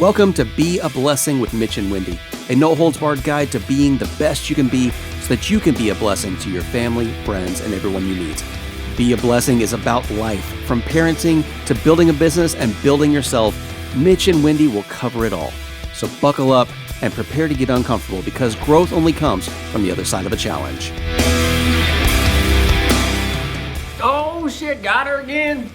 Welcome to Be a Blessing with Mitch and Wendy, a no-holds-barred guide to being the best you can be so that you can be a blessing to your family, friends, and everyone you meet. Be a Blessing is about life, from parenting to building a business and building yourself. Mitch and Wendy will cover it all. So buckle up and prepare to get uncomfortable, because growth only comes from the other side of a challenge. Oh shit, got her again.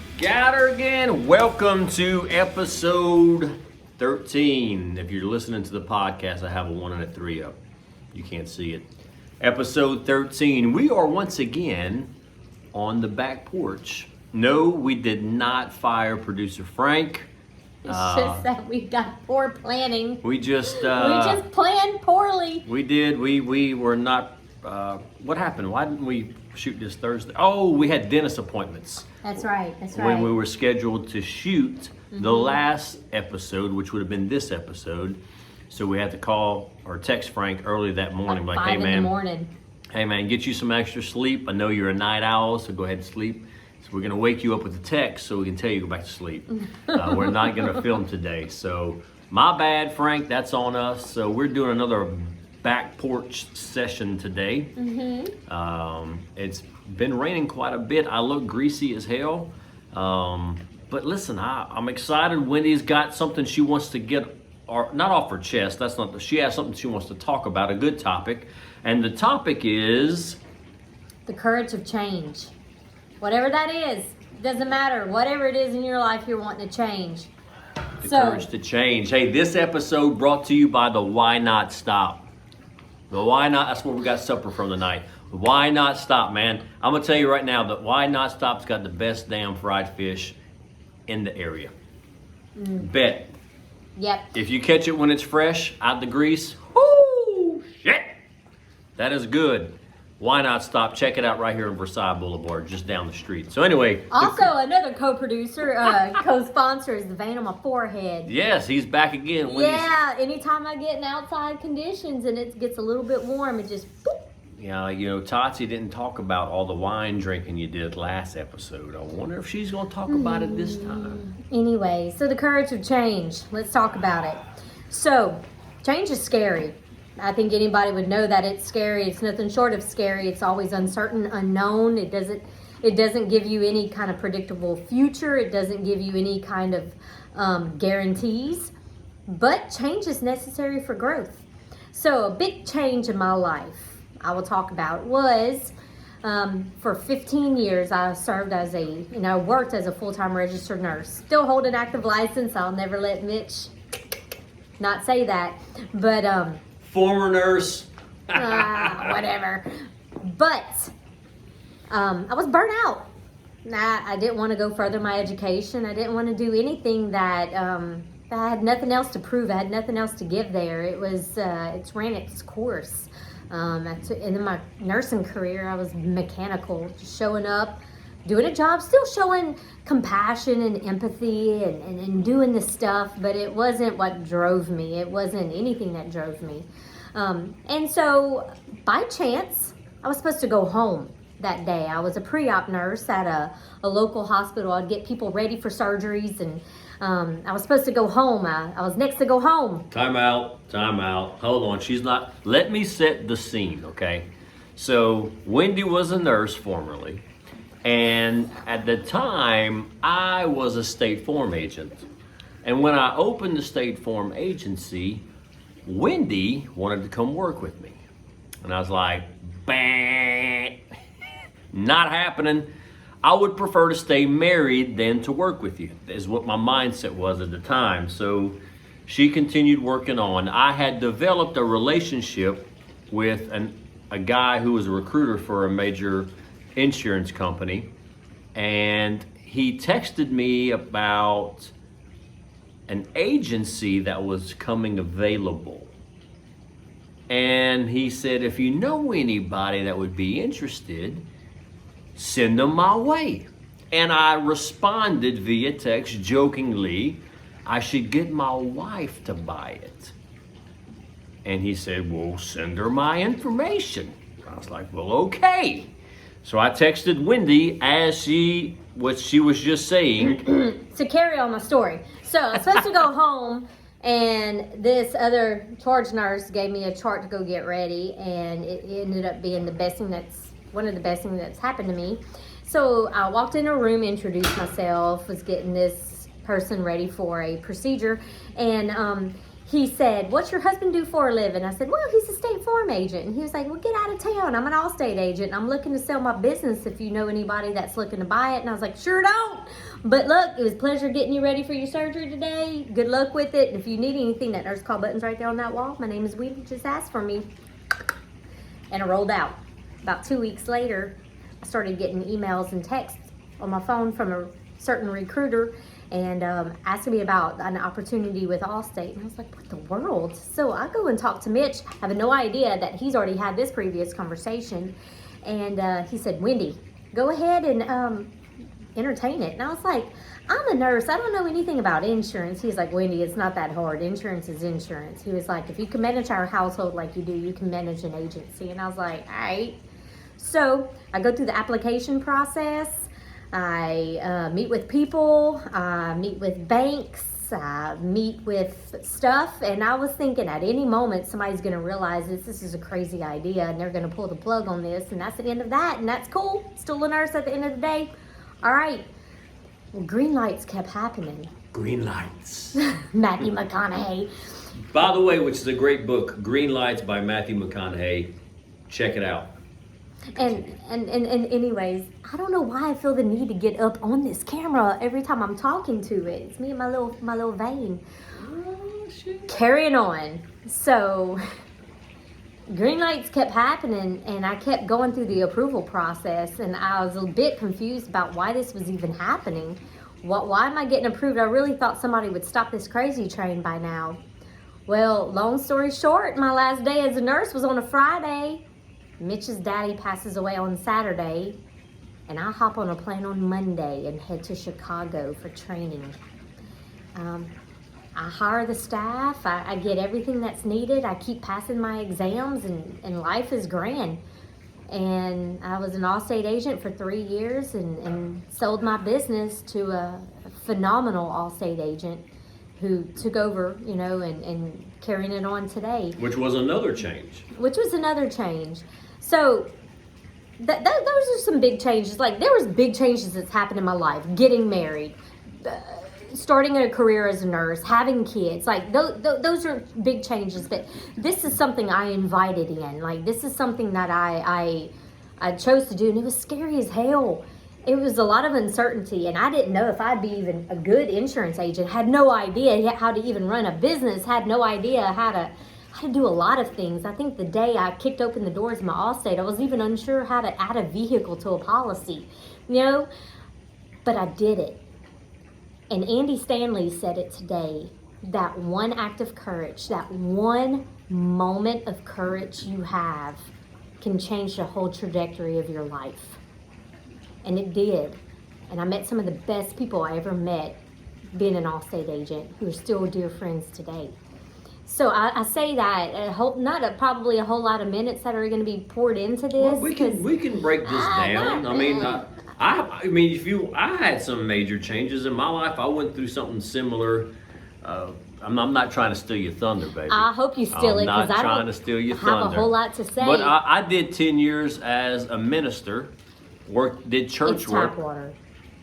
Welcome to episode 13. If you're listening to the podcast, I have a 1 and a 3 up. You can't see it. Episode 13. We are once again on the back porch. No, we did not fire producer Frank. It's just that we got poor planning. We just planned poorly. We did. We were not. What happened? Why didn't we shoot this Thursday? Oh, we had dentist appointments. That's right. When we were scheduled to shoot the last episode, which would have been this episode. So we had to call or text Frank early that morning, like 5 hey man, hey man, get you some extra sleep. I know you're a night owl, so go ahead and sleep. So we're gonna wake you up with a text so we can tell you to go back to sleep. We're not gonna film today, so my bad, Frank. That's on us. So we're doing another back porch session today. It's been raining quite a bit. I look greasy as hell. But listen, I'm excited. Wendy's got something she wants to get, or not off her chest. That's not. She has something she wants to talk about. A good topic, and the topic is the courage of change. Whatever that is, doesn't matter. Whatever it is in your life you're wanting to change. The courage to change. Hey, this episode brought to you by the Why Not Stop. The Why Not. That's where we got supper from tonight. The Why Not Stop, man. I'm gonna tell you right now that Why Not Stop's got the best damn fried fish in the area. Bet. Yep. If you catch it when it's fresh out the grease, whoo, shit, that is good. Why Not Stop? Check it out right here on Versailles Boulevard, just down the street. So anyway. Also, another co-producer, co-sponsor is the vein on my forehead. Yes, he's back again. Yeah, anytime I get in outside conditions and it gets a little bit warm, it just boop. Yeah, you know, Tati didn't talk about all the wine drinking you did last episode. I wonder if she's going to talk about it this time. Anyway, so the courage of change. Let's talk about it. So, change is scary. I think anybody would know that it's scary. It's nothing short of scary. It's always uncertain, unknown. It doesn't give you any kind of predictable future. It doesn't give you any kind of guarantees. But change is necessary for growth. So a big change in my life I will talk about was for 15 years I served as worked as a full-time registered nurse. Still hold an active license. I'll never let Mitch not say that. But former nurse. Whatever. But I was burnt out. I didn't want to go further my education. I didn't want to do anything that I had nothing else to prove. I had nothing else to give there. It's ran its course. And in my nursing career, I was mechanical, just showing up, doing a job, still showing compassion and empathy and doing the stuff, but it wasn't what drove me. It wasn't anything that drove me. And so by chance, I was supposed to go home that day. I was a pre-op nurse at a local hospital. I'd get people ready for surgeries, and I was supposed to go home. I was next to go home. Time out. Hold on. She's not. Let me set the scene, okay? So Wendy was a nurse formerly, and at the time, I was a State Farm agent. And when I opened the State Farm agency, Wendy wanted to come work with me. And I was like, bang, not happening. I would prefer to stay married than to work with you, is what my mindset was at the time. So she continued working on. I had developed a relationship with a guy who was a recruiter for a major insurance company. And he texted me about an agency that was coming available. And he said, if you know anybody that would be interested, send them my way. And I responded via text jokingly, I should get my wife to buy it. And he said, well, send her my information. I was like, well, okay. So I texted Wendy as what she was just saying. To carry on my story. So I was supposed to go home And this other charge nurse gave me a chart to go get ready, and it ended up being one of the best things that's happened to me. So I walked in a room, introduced myself, was getting this person ready for a procedure, and he said, "What's your husband do for a living?" I said, "Well, he's a State Farm agent." And he was like, "Well, get out of town. I'm an Allstate agent. I'm looking to sell my business if you know anybody that's looking to buy it." And I was like, "Sure don't. But look, it was a pleasure getting you ready for your surgery today. Good luck with it. And if you need anything, that nurse call button's right there on that wall. My name is Wendy. Just ask for me." And I rolled out. About 2 weeks later, I started getting emails and texts on my phone from a certain recruiter, and asking me about an opportunity with Allstate. And I was like, what the world? So I go and talk to Mitch, having no idea that he's already had this previous conversation. And he said, "Wendy, go ahead and entertain it." And I was like, "I'm a nurse. I don't know anything about insurance." He's like, "Wendy, it's not that hard. Insurance is insurance." He was like, "If you can manage our household like you do, you can manage an agency." And I was like, all right. So I go through the application process. I meet with people, meet with banks, meet with stuff, and I was thinking at any moment somebody's going to realize this is a crazy idea and they're going to pull the plug on this, and that's the end of that, and that's cool. Still a nurse at the end of the day. All right. Well, green lights kept happening. Green Lights. Matthew McConaughey. By the way, which is a great book, Green Lights by Matthew McConaughey. Check it out. And anyways, I don't know why I feel the need to get up on this camera every time I'm talking to it. It's me and my little vein. Oh, shit. Carrying on. So green lights kept happening, and I kept going through the approval process, and I was a bit confused about why this was even happening. Why am I getting approved? I really thought somebody would stop this crazy train by now. Well, long story short, my last day as a nurse was on a Friday. Mitch's daddy passes away on Saturday, and I hop on a plane on Monday and head to Chicago for training. I hire the staff, I get everything that's needed, I keep passing my exams, and life is grand. And I was an Allstate agent for 3 years and sold my business to a phenomenal Allstate agent who took over, and carrying it on today. Which was another change. So those are some big changes. Like, there was big changes that's happened in my life. Getting married, starting a career as a nurse, having kids. Like, those are big changes. But this is something I invited in. Like, this is something that I chose to do, and it was scary as hell. It was a lot of uncertainty, and I didn't know if I'd be even a good insurance agent. Had no idea how to even run a business. Had no idea how to do a lot of things. I think the day I kicked open the doors of my Allstate, I was even unsure how to add a vehicle to a policy, but I did it. And Andy Stanley said it today, that one act of courage, that one moment of courage you have can change the whole trajectory of your life. And it did. And I met some of the best people I ever met being an Allstate agent, who are still dear friends today. So I say that, probably a whole lot of minutes that are going to be poured into this. Well, we can break this down. I mean, I had some major changes in my life. I went through something similar. I'm not trying to steal your thunder, baby. I hope you steal it, because I trying to steal your thunder. have a whole lot to say. But I did 10 years as a minister. Did church work.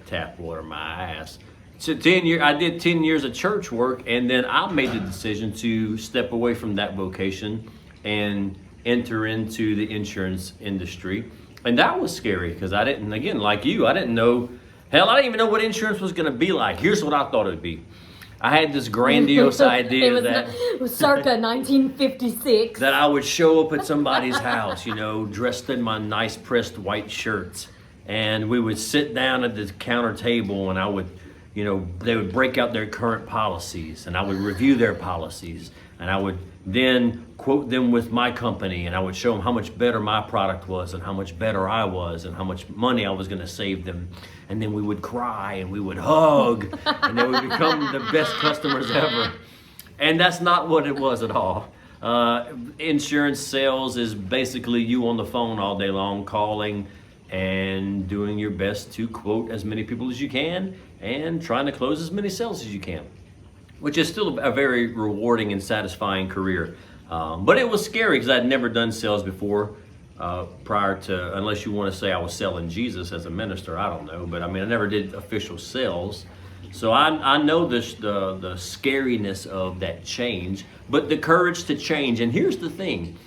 Tap water, my ass. So I did 10 years of church work, and then I made the decision to step away from that vocation and enter into the insurance industry. And that was scary, because I didn't, again, like you, I didn't know, hell, I didn't even know what insurance was going to be like. Here's what I thought it would be. I had this grandiose idea it was circa 1956. That I would show up at somebody's house, dressed in my nice pressed white shirts, and we would sit down at the counter table, and I would, they would break out their current policies, and I would review their policies, and I would then quote them with my company, and I would show them how much better my product was, and how much better I was, and how much money I was going to save them. And then we would cry, and we would hug, and then we would become the best customers ever. And that's not what it was at all. Insurance sales is basically you on the phone all day long, calling and doing your best to quote as many people as you can and trying to close as many sales as you can. which is still a very rewarding and satisfying career. But it was scary because I'd never done sales before prior to, unless you want to say I was selling Jesus as a minister, I don't know. But I mean, I never did official sales. So I know the scariness of that change, but the courage to change. And here's the thing,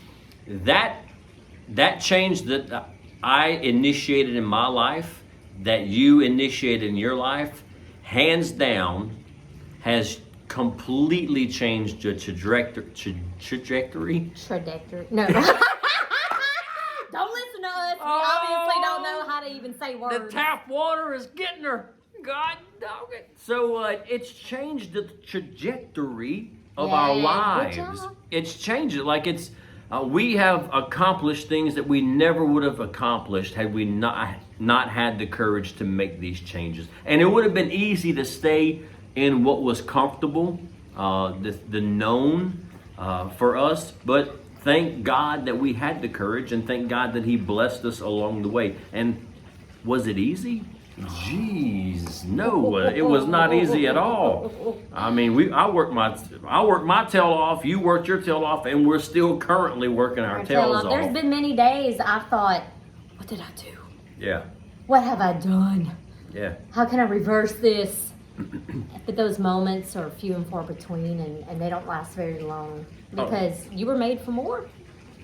that change that I initiated in my life, that you initiated in your life, hands down, has completely changed the trajectory. Trajectory? No. Don't listen to us. We obviously don't know how to even say words. The tap water is getting her. God dog it. So it's changed the trajectory of our lives. Good job. It's changed it. Like we have accomplished things that we never would have accomplished had we not had the courage to make these changes. And it would have been easy to stay in what was comfortable, the known for us. But thank God that we had the courage, and thank God that He blessed us along the way. And was it easy? Jeez, no, it was not easy at all. I mean, I worked my tail off, you worked your tail off, and we're still currently working our tails off. There's been many days I thought, what did I do? Yeah. What have I done? Yeah. How can I reverse this? But those moments are few and far between, and they don't last very long because you were made for more.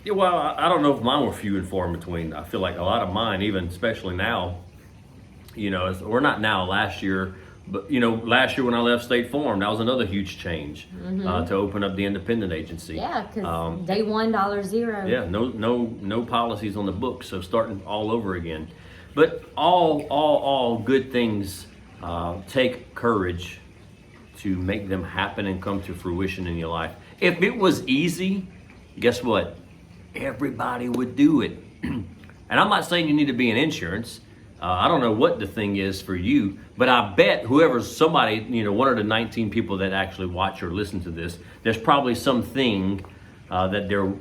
Yeah, well, I don't know if mine were few and far in between. I feel like a lot of mine, even especially now, you know, or not now, last year, but you know, last year when I left State Farm, that was another huge change to open up the independent agency. Yeah, because day one, $0. Yeah, no policies on the books, so starting all over again. But all good things take courage to make them happen and come to fruition in your life. If it was easy, guess what? Everybody would do it. And I'm not saying you need to be in insurance. I don't know what the thing is for you, but I bet somebody, you know, one of the 19 people that actually watch or listen to this, there's probably something that they're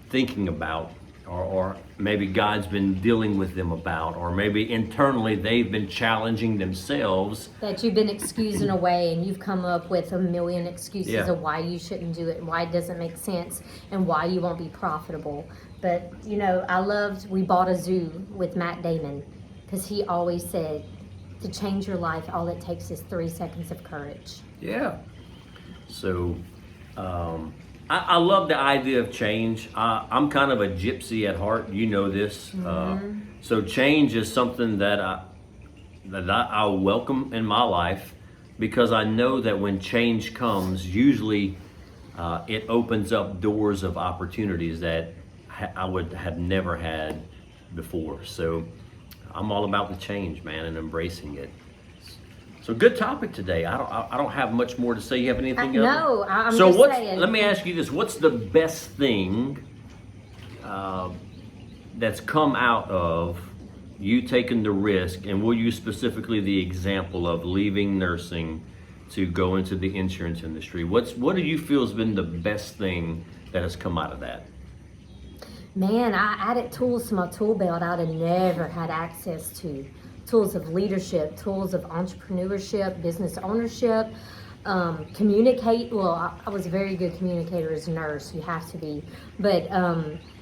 thinking about, or maybe God's been dealing with them about, or maybe internally they've been challenging themselves. That you've been excusing away, and you've come up with a million excuses of why you shouldn't do it, and why it doesn't make sense, and why you won't be profitable. But, you know, we bought a zoo with Matt Damon, because he always said, to change your life, all it takes is 3 seconds of courage. Yeah. So, I love the idea of change. I'm kind of a gypsy at heart. You know this. So change is something that I welcome in my life, because I know that when change comes, usually it opens up doors of opportunities that I would have never had before. So I'm all about the change, man, and embracing it. So good topic today. I don't have much more to say. You have anything else? No, I'm so just saying. Let me ask you this: what's the best thing that's come out of you taking the risk, and we'll use specifically the example of leaving nursing to go into the insurance industry? What do you feel has been the best thing that has come out of that? Man, I added tools to my tool belt I'd have never had access to. Tools of leadership, tools of entrepreneurship, business ownership, communicate. Well, I was a very good communicator as a nurse, you have to be. But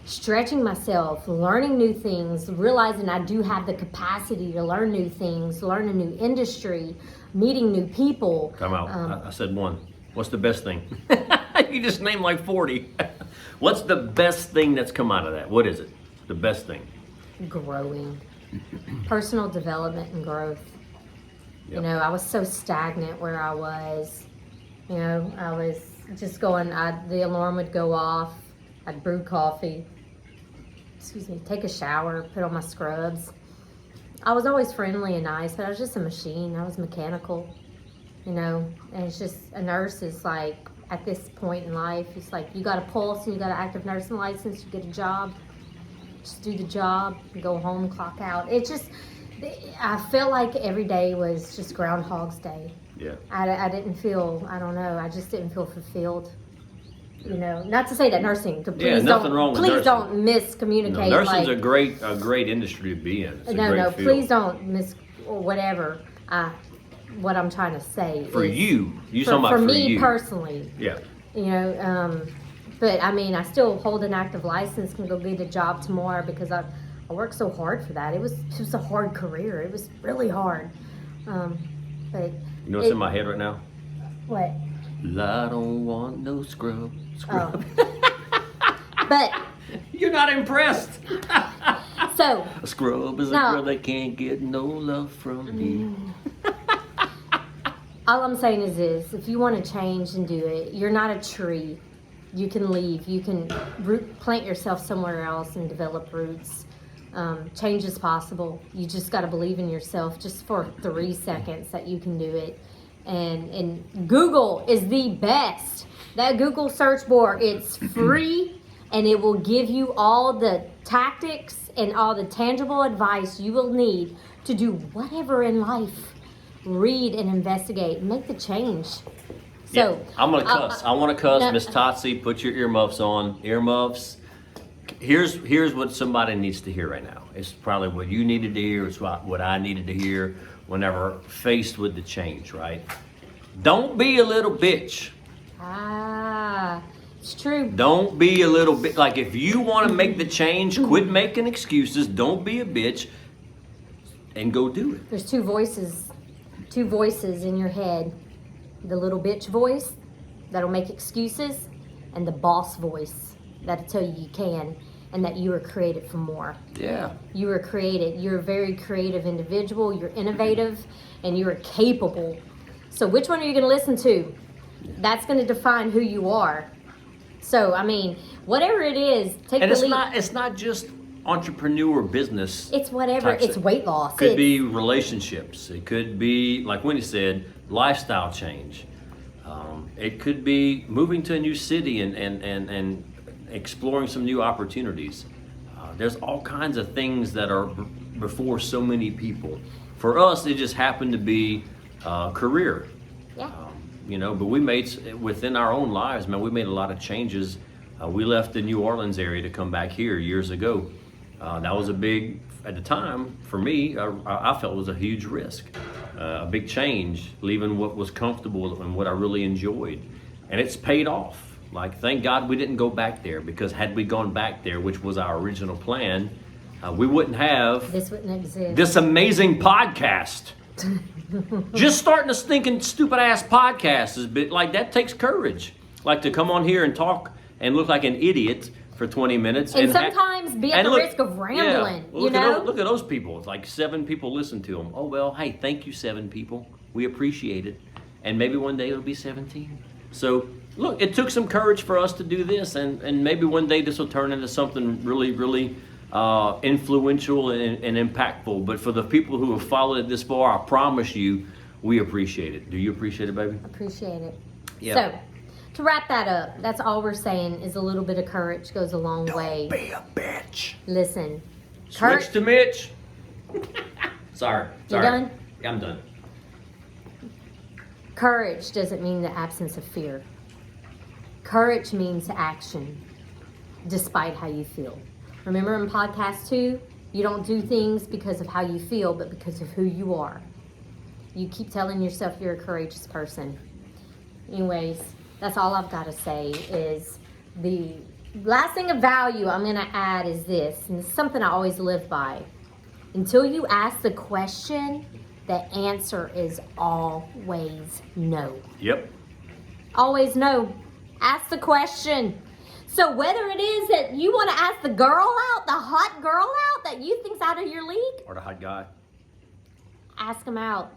stretching myself, learning new things, realizing I do have the capacity to learn new things, learn a new industry, meeting new people. Come out. I said one. What's the best thing? You just named like 40. What's the best thing that's come out of that? What is it? The best thing? Growing. Personal development and growth. Yep. You know, I was so stagnant where I was. You know, I was just going, the alarm would go off. I'd brew coffee. Take a shower, put on my scrubs. I was always friendly and nice, but I was just a machine. I was mechanical, you know, and it's just, a nurse is like, at this point in life, it's like, you got a pulse and you got an active nursing license, you get a job, just do the job, go home, clock out. It just, I felt like every day was just Groundhog's Day. Yeah. I didn't feel, I don't know, I just didn't feel fulfilled. You know, not to say that nursing, please nothing wrong with nursing. Don't miscommunicate. No, nursing's a great industry to be in. It's a great field. Please don't or whatever. what I'm trying to say. For is, you talking about for for me you. personally. Yeah. You know, but I mean, I still hold an active license, can go get a job tomorrow because I worked so hard for that. It was a hard career. It was really hard. But You know what's in my head right now? What? I don't want no scrub. Oh. But You're not impressed. so A scrub is a girl that can't get no love from me. all I'm saying is this: if you want to change and do it, you're not a tree. You can leave. You can plant yourself somewhere else and develop roots. Change is possible. You just got to believe in yourself just for 3 seconds that you can do it. And Google is the best. That Google search bar, it's free and it will give you all the tactics and all the tangible advice you will need to do whatever in life. Read and investigate. Make the change. So Yeah, I'm gonna cuss. I want to cuss. no. Miss Totsy, put your earmuffs on. Earmuffs. Here's what somebody needs to hear right now. It's probably what you needed to hear. It's what I needed to hear whenever faced with the change. Right? Don't be a little bitch. It's true. Don't be a little bit like if you want to make the change, quit making excuses. Don't be a bitch, and go do it. There's two voices in your head. The little bitch voice that'll make excuses, and the boss voice that'll tell you can and that you were created for more. Yeah. You were created. You're a very creative individual. You're innovative, and you're capable. So which one are you going to listen to? That's going to define who you are. So I mean, whatever it is, take And the leap. it's not just entrepreneur business. It's whatever. type It's stuff. weight loss. Could It's- be relationships. It could be, like Wendy said, lifestyle change. It could be moving to a new city and exploring some new opportunities. There's all kinds of things that are before so many people. For us, it just happened to be career. Yeah. But we made, within our own lives, man, we made a lot of changes. We left the New Orleans area to come back here years ago. That was a big, at the time, for me, I felt it was a huge risk. A big change, leaving what was comfortable and what I really enjoyed. And it's paid off. Like, thank God we didn't go back there, because had we gone back there, which was our original plan, we wouldn't have This wouldn't exist. this amazing podcast. Just starting a stinking stupid ass podcast is like, that takes courage. Like, to come on here and talk and look like an idiot for 20 minutes. And sometimes be at the risk of rambling, you know? Look at those people. It's like 7 people listen to them. Oh, well, hey, thank you, 7 people. We appreciate it. And maybe one day it'll be 17. So, look, it took some courage for us to do this. And maybe one day this will turn into something really, really influential and impactful. But for the people who have followed it this far, I promise you, we appreciate it. Do you appreciate it, baby? Appreciate it. Yeah. So, to wrap that up, that's all we're saying is a little bit of courage goes a long way. Be a bitch. Listen. Switch to Mitch. Sorry. You done? Yeah, I'm done. Courage doesn't mean the absence of fear. Courage means action, despite how you feel. Remember in podcast 2, you don't do things because of how you feel, but because of who you are. You keep telling yourself you're a courageous person. Anyways, that's all I've got to say. Is the last thing of value I'm going to add is this, and it's something I always live by. Until you ask the question, the answer is always no. Yep. Always no. Ask the question. So whether it is that you want to ask the girl out, the hot girl out that you think's out of your league, Or the hot guy. ask them out.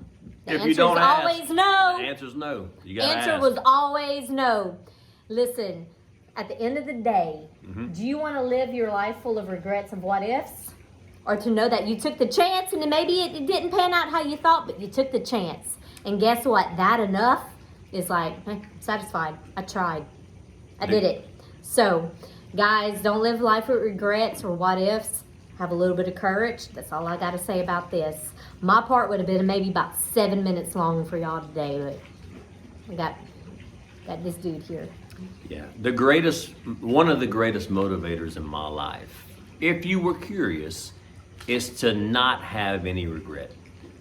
The If you answer's don't ask, always no. The answer's no. You gotta Answer ask. was always no. Listen, at the end of the day, Mm-hmm. do you want to live your life full of regrets of what ifs? Or to know that you took the chance and then maybe it didn't pan out how you thought, but you took the chance. And guess what? That enough is like, satisfied. I tried. I did it. So, guys, don't live life with regrets or what ifs. Have a little bit of courage. That's all I got to say about this. My part would have been maybe about 7 minutes long for y'all today, but I got this dude here. Yeah. One of the greatest motivators in my life, if you were curious, is to not have any regret.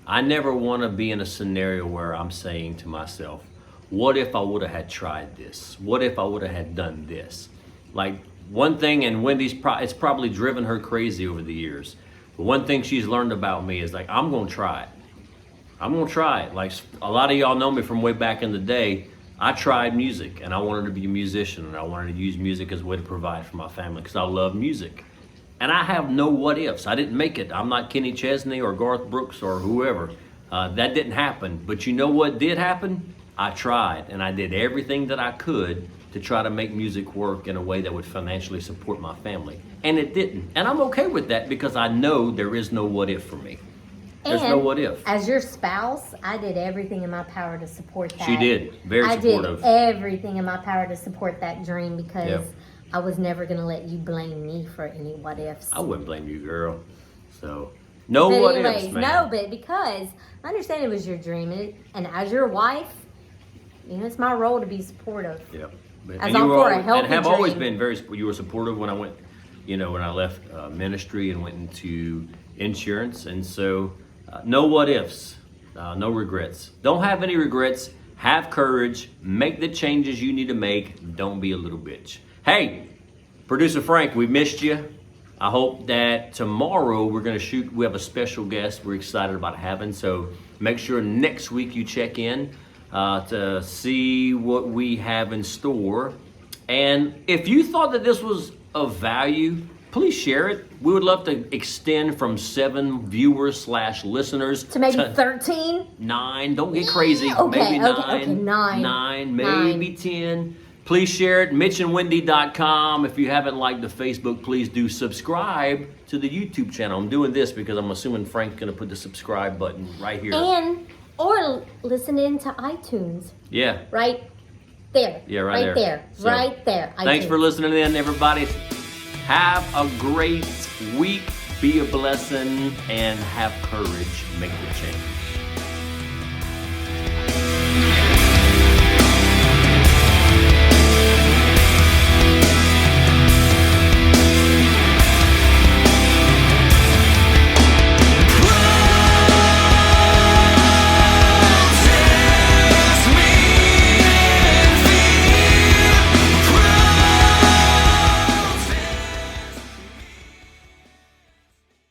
I never want to be in a scenario where I'm saying to myself, what if I would have had tried this? What if I would have had done this? Like one thing, and Wendy's, it's probably driven her crazy over the years. But one thing she's learned about me is like, I'm going to try it. I'm going to try it. Like a lot of y'all know me from way back in the day. I tried music and I wanted to be a musician, and I wanted to use music as a way to provide for my family because I love music. And I have no what ifs. I didn't make it. I'm not Kenny Chesney or Garth Brooks or whoever. That didn't happen. But you know what did happen? I tried, and I did everything that I could to try to make music work in a way that would financially support my family. And it didn't. And I'm okay with that because I know there is no what if for me. There's no what if. As your spouse, I did everything in my power to support that. She did. Very supportive. I did everything in my power to support that dream because I was never going to let you blame me for any what ifs. I wouldn't blame you, girl. So, no what ifs, man. No, but because I understand it was your dream. And as your wife, you know, it's my role to be supportive. Yep. As I'm for a healthy and have dream. always been you were supportive when I went, when I left ministry and went into insurance. And so, no what ifs, no regrets. Don't have any regrets. Have courage. Make the changes you need to make. Don't be a little bitch. Hey, Producer Frank, we missed you. I hope that tomorrow we're going to shoot. We have a special guest we're excited about having. So make sure next week you check in to see what we have in store. And if you thought that this was of value, please share it. We would love to extend from 7 viewers / listeners to maybe 13, 9. Don't get crazy. Okay, maybe 9. okay, 9. 9, maybe 10. Please share it. mitchandwindi.com. If you haven't liked the Facebook, please do subscribe to the YouTube channel. I'm doing this because I'm assuming Frank's going to put the subscribe button right here. Or listen in to iTunes. Yeah. Right there. Yeah, right there. So, right there. Thanks for listening in, everybody. Have a great week. Be a blessing and have courage. Make the change.